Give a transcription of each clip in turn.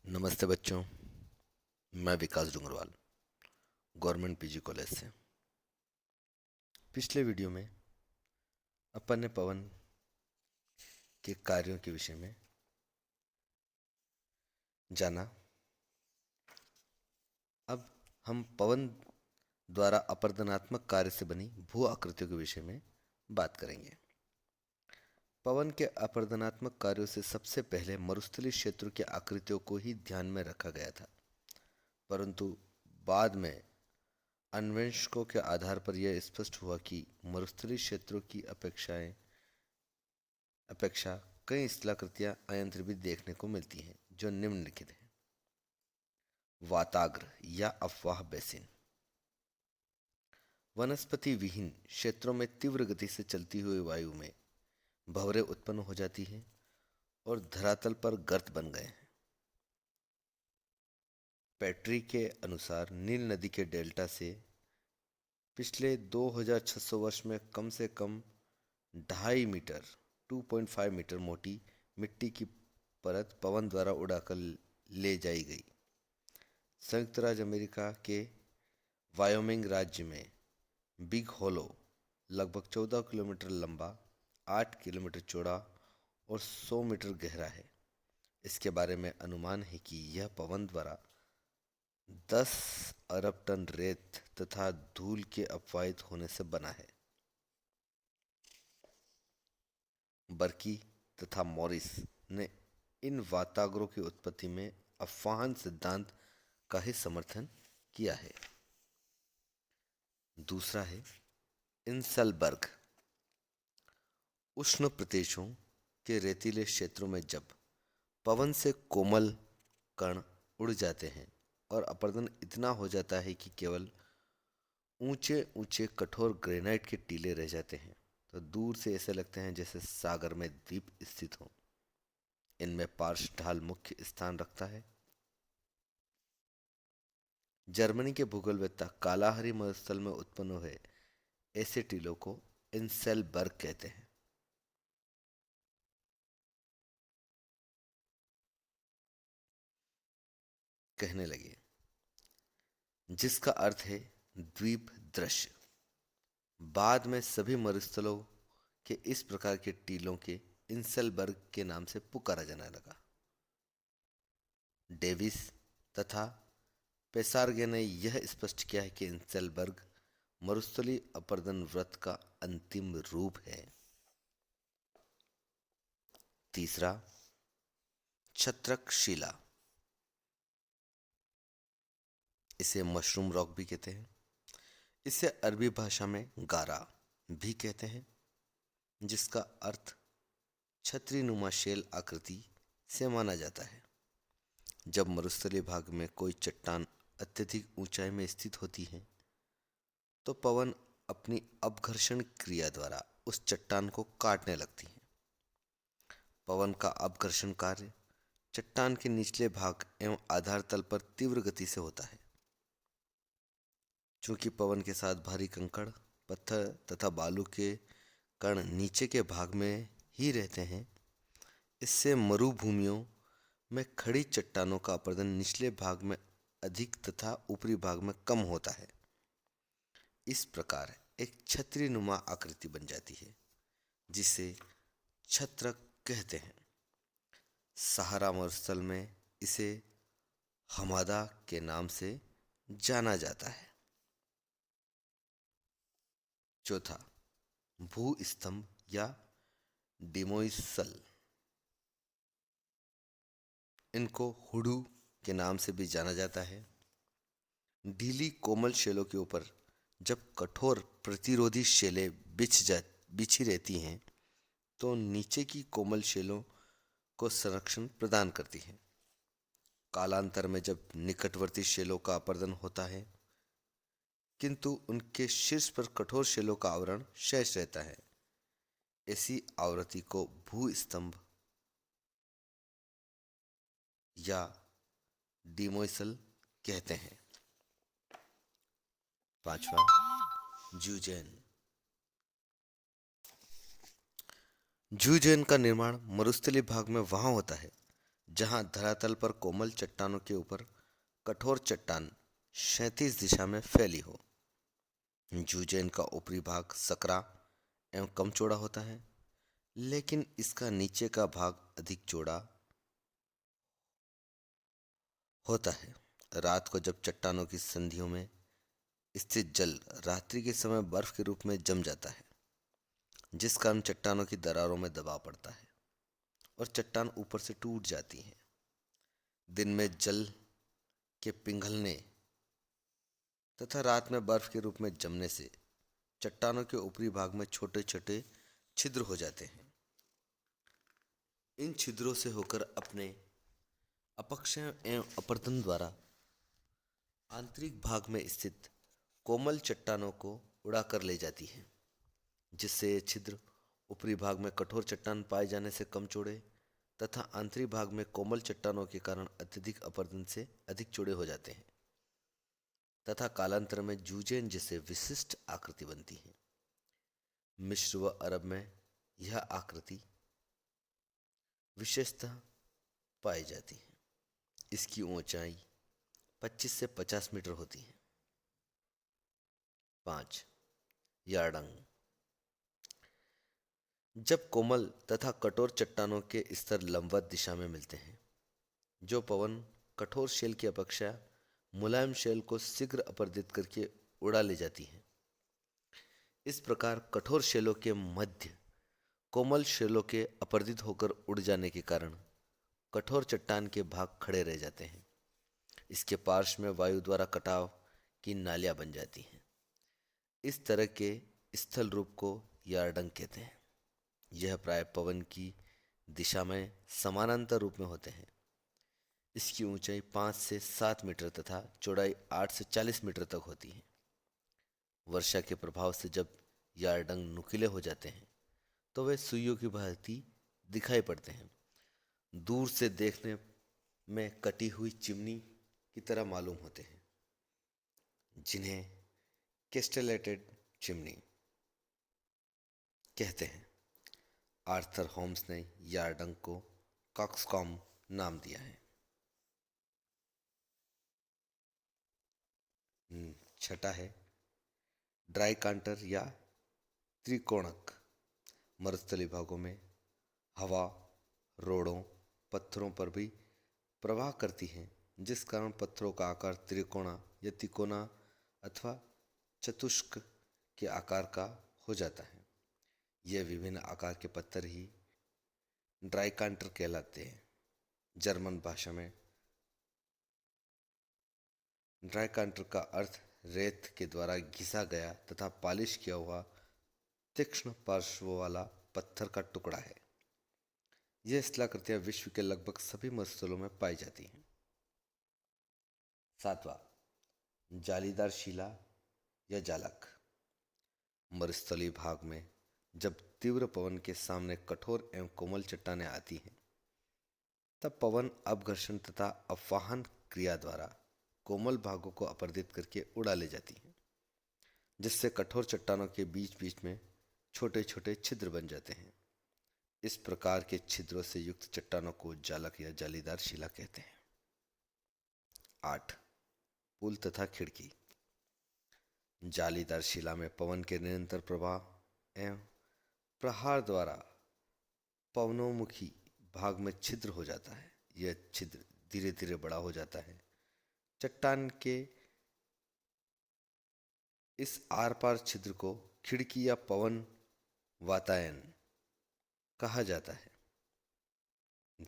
नमस्ते बच्चों। मैं विकास डूंगरवाल, गवर्नमेंट पीजी कॉलेज से। पिछले वीडियो में अपन ने पवन के कार्यों के विषय में जाना। अब हम पवन द्वारा अपरदनात्मक कार्य से बनी भू आकृतियों के विषय में बात करेंगे। पवन के अपरदनात्मक कार्यों से सबसे पहले मरुस्थलीय क्षेत्रों की आकृतियों को ही ध्यान में रखा गया था, परंतु बाद में अन्वेषकों के आधार पर यह स्पष्ट हुआ कि मरुस्थलीय क्षेत्रों की अपेक्षा कई स्थलाकृतियां अयंत्र भी देखने को मिलती हैं, जो निम्नलिखित हैं। वाताग्र या अफवाह बेसिन। वनस्पति विहीन क्षेत्रों में तीव्र गति से चलती हुई वायु में भंवरें उत्पन्न हो जाती हैं और धरातल पर गर्त बन गए हैं। पैट्री के अनुसार नील नदी के डेल्टा से पिछले 2600 वर्ष में कम से कम 2.5 मीटर 2.5 मीटर मोटी मिट्टी की परत पवन द्वारा उड़ाकर ले जाई गई। संयुक्त राज्य अमेरिका के वायोमिंग राज्य में बिग होलो लगभग 14 किलोमीटर लंबा, 8 किलोमीटर चौड़ा और 100 मीटर गहरा है। इसके बारे में अनुमान है कि यह पवन द्वारा 10 अरब टन रेत तथा धूल के अपवाहित होने से बना है। बर्की तथा मॉरिस ने इन वाताग्रों की उत्पत्ति में अफवाहन सिद्धांत का ही समर्थन किया है। दूसरा है इंसलबर्ग। उष्ण प्रदेशों के रेतीले क्षेत्रों में जब पवन से कोमल कण उड़ जाते हैं और अपरदन इतना हो जाता है कि केवल ऊंचे ऊंचे कठोर ग्रेनाइट के टीले रह जाते हैं, तो दूर से ऐसे लगते हैं जैसे सागर में द्वीप स्थित हो। इनमें पार्श्व ढाल मुख्य स्थान रखता है। जर्मनी के भूगोलवेत्ता कालाहारी मरुस्थल में उत्पन्न हुए ऐसे टीलों को इंसेलबर्ग कहते हैं। कहने लगे, जिसका अर्थ है द्वीप दृश्य। बाद में सभी मरुस्थलों के इस प्रकार के टीलों के इंसेलबर्ग के नाम से पुकारा जाने लगा। डेविस तथा पेसार्गे ने यह स्पष्ट किया है कि इंसेलबर्ग मरुस्थलीय अपरदन वृत्त का अंतिम रूप है। तीसरा, छत्रकशिला। इसे मशरूम रॉक भी कहते हैं। इसे अरबी भाषा में गारा भी कहते हैं, जिसका अर्थ छतरीनुमा शेल आकृति से माना जाता है। जब मरुस्थलीय भाग में कोई चट्टान अत्यधिक ऊंचाई में स्थित होती है, तो पवन अपनी अपघर्षण क्रिया द्वारा उस चट्टान को काटने लगती है। पवन का अपघर्षण कार्य चट्टान के निचले भाग एवं आधार तल पर तीव्र गति से होता है। चूंकि पवन के साथ भारी कंकड़, पत्थर तथा बालू के कण नीचे के भाग में ही रहते हैं, इससे मरुभूमियों में खड़ी चट्टानों का अपरदन निचले भाग में अधिक तथा ऊपरी भाग में कम होता है। इस प्रकार एक छतरीनुमा आकृति बन जाती है, जिसे छत्रक कहते हैं। सहारा मरुस्थल में इसे हमादा के नाम से जाना जाता है। चौथा, भूस्तंभ या डिमोइसल। इनको हुडू के नाम से भी जाना जाता है। ढीली कोमल शेलों के ऊपर जब कठोर प्रतिरोधी शेलें बिछी रहती हैं, तो नीचे की कोमल शेलों को संरक्षण प्रदान करती हैं। कालांतर में जब निकटवर्ती शेलों का अपरदन होता है, किंतु उनके शीर्ष पर कठोर शेलों का आवरण शेष रहता है, ऐसी आवृत्ति को भूस्तंभ या डिमोइसल कहते हैं। पांचवा, जूजेन। जूजेन का निर्माण मरुस्थलीय भाग में वहां होता है जहां धरातल पर कोमल चट्टानों के ऊपर कठोर चट्टान क्षैतिज दिशा में फैली हो। जूजेन का ऊपरी भाग सकरा एवं कम चौड़ा होता है, लेकिन इसका नीचे का भाग अधिक चौड़ा होता है। रात को जब चट्टानों की संधियों में स्थित जल रात्रि के समय बर्फ के रूप में जम जाता है, जिस कारण चट्टानों की दरारों में दबाव पड़ता है और चट्टान ऊपर से टूट जाती है। दिन में जल के पिघलने तथा रात में बर्फ के रूप में जमने से चट्टानों के ऊपरी भाग में छोटे छोटे छिद्र हो जाते हैं। इन छिद्रों से होकर अपने अपक्षय एवं अपरदन द्वारा आंतरिक भाग में स्थित कोमल चट्टानों को उड़ाकर ले जाती है, जिससे ये छिद्र ऊपरी भाग में कठोर चट्टान पाए जाने से कम चौड़े तथा आंतरिक भाग में कोमल चट्टानों के कारण अत्यधिक अपरदन से अधिक चौड़े हो जाते हैं तथा कालांतर में जूजेन जैसे विशिष्ट आकृति बनती है। मिस्र व अरब में यह आकृति विशेषतः पाई जाती है। इसकी ऊंचाई 25 से 50 मीटर होती है। 5. यार्डंग। जब कोमल तथा कठोर चट्टानों के स्तर लंबवत दिशा में मिलते हैं, जो पवन कठोर शेल की अपेक्षा मुलायम शेल को शीघ्र अपरदित करके उड़ा ले जाती है। इस प्रकार कठोर शेलों के मध्य कोमल शेलों के अपरदित होकर उड़ जाने के कारण कठोर चट्टान के भाग खड़े रह जाते हैं। इसके पार्श्व में वायु द्वारा कटाव की नालियां बन जाती हैं। इस तरह के स्थल रूप को यार्डंग कहते हैं। यह प्राय पवन की दिशा में समानांतर रूप में होते हैं। इसकी ऊंचाई 5 से 7 मीटर तथा चौड़ाई 8 से 40 मीटर तक होती है। वर्षा के प्रभाव से जब यार्डंग नुकीले हो जाते हैं तो वे सुइयों की भांति दिखाई पड़ते हैं। दूर से देखने में कटी हुई चिमनी की तरह मालूम होते हैं, जिन्हें कैस्टेलेटेड चिमनी कहते हैं। आर्थर होम्स ने यार्डंग को कॉक्सकॉम नाम दिया है। 6 है ड्राई कांटर या त्रिकोणक। मरुस्थलीय भागों में हवा रोड़ों पत्थरों पर भी प्रवाह करती है, जिस कारण पत्थरों का आकार त्रिकोणा या तिकोना अथवा चतुष्क के आकार का हो जाता है। यह विभिन्न आकार के पत्थर ही ड्राई कांटर कहलाते हैं। जर्मन भाषा में ड्राई कांटर का अर्थ रेत के द्वारा घिसा गया तथा पॉलिश किया हुआ तीक्ष्ण पार्श्व वाला पत्थर का टुकड़ा है। यह स्थलाकृतियां विश्व के लगभग सभी मरुस्थलों में पाई जाती हैं। 7. जालीदार शिला या जालक। मरुस्थलीय भाग में जब तीव्र पवन के सामने कठोर एवं कोमल चट्टानें आती हैं, तब पवन अपघर्षण तथा अपवाहन क्रिया द्वारा कोमल भागों को अपरदित करके उड़ा ले जाती हैं, जिससे कठोर चट्टानों के बीच बीच में छोटे छोटे छिद्र बन जाते हैं। इस प्रकार के छिद्रों से युक्त चट्टानों को जालक या जालीदार शिला कहते हैं। 8. पुल तथा खिड़की। जालीदार शिला में पवन के निरंतर प्रवाह एवं प्रहार द्वारा पवनोमुखी भाग में छिद्र हो जाता है। यह छिद्र धीरे धीरे बड़ा हो जाता है। चट्टान के इस आर पार छिद्र को खिड़की या पवन वातायन कहा जाता है।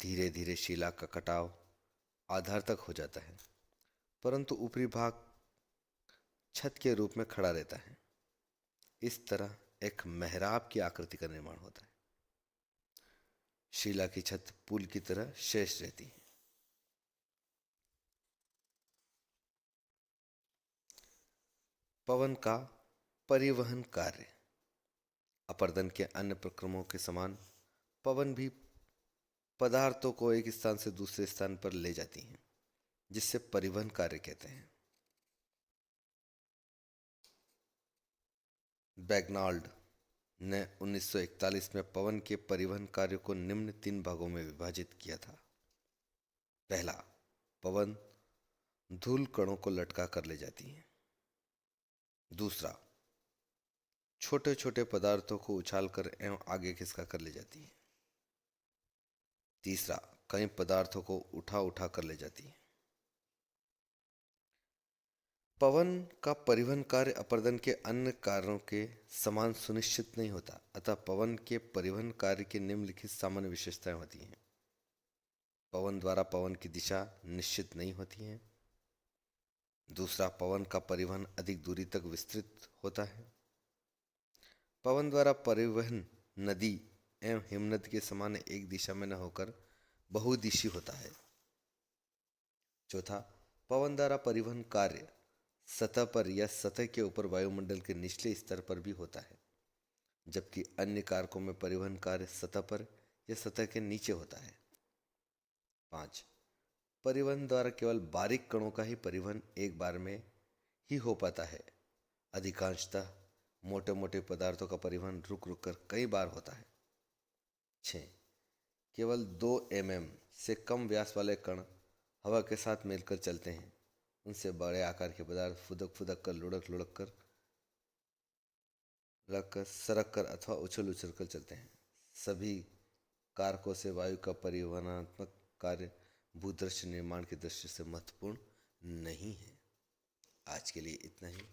धीरे धीरे शिला का कटाव आधार तक हो जाता है, परंतु ऊपरी भाग छत के रूप में खड़ा रहता है। इस तरह एक मेहराब की आकृति का निर्माण होता है। शिला की छत पुल की तरह शेष रहती है। पवन का परिवहन कार्य। अपरदन के अन्य प्रक्रमों के समान पवन भी पदार्थों को एक स्थान से दूसरे स्थान पर ले जाती हैं, जिससे परिवहन कार्य कहते हैं। बैग्नाल्ड ने 1941 में पवन के परिवहन कार्य को निम्न 3 भागों में विभाजित किया था। पहला, पवन धूल कणों को लटका कर ले जाती है। दूसरा, छोटे छोटे पदार्थों को उछालकर एवं आगे खिसका कर ले जाती है। तीसरा, कई पदार्थों को उठा उठा कर ले जाती है। पवन का परिवहन कार्य अपर्दन के अन्य कार्यों के समान सुनिश्चित नहीं होता, अतः पवन के परिवहन कार्य की निम्नलिखित सामान्य विशेषताएं होती हैं। पवन द्वारा पवन की दिशा निश्चित नहीं होती है। दूसरा, पवन का परिवहन अधिक दूरी तक विस्तृत होता है। पवन द्वारा परिवहन नदी एवं हिमनद के समान एक दिशा में न होकर बहुदिशी होता है। चौथा, पवन द्वारा परिवहन कार्य सतह पर या सतह के ऊपर वायुमंडल के निचले स्तर पर भी होता है, जबकि अन्य कारकों में परिवहन कार्य सतह पर या सतह के नीचे होता है। 5, परिवहन द्वारा केवल बारीक कणों का ही परिवहन एक बार में ही हो पाता है। अधिकांशतः मोटे मोटे पदार्थों का परिवहन रुक रुक कर कई बार होता है। 6, केवल 2 mm से कम व्यास वाले कण हवा के साथ मिलकर चलते हैं। उनसे बड़े आकार के पदार्थ फुदक फुदक कर, लुढ़क लुढ़क कर, लग कर, सरक कर अथवा उछल उछल कर चलते हैं। सभी कारकों से वायु का परिवहनात्मक कार्य भूदृश्य निर्माण की दृष्टि से महत्वपूर्ण नहीं है। आज के लिए इतना ही।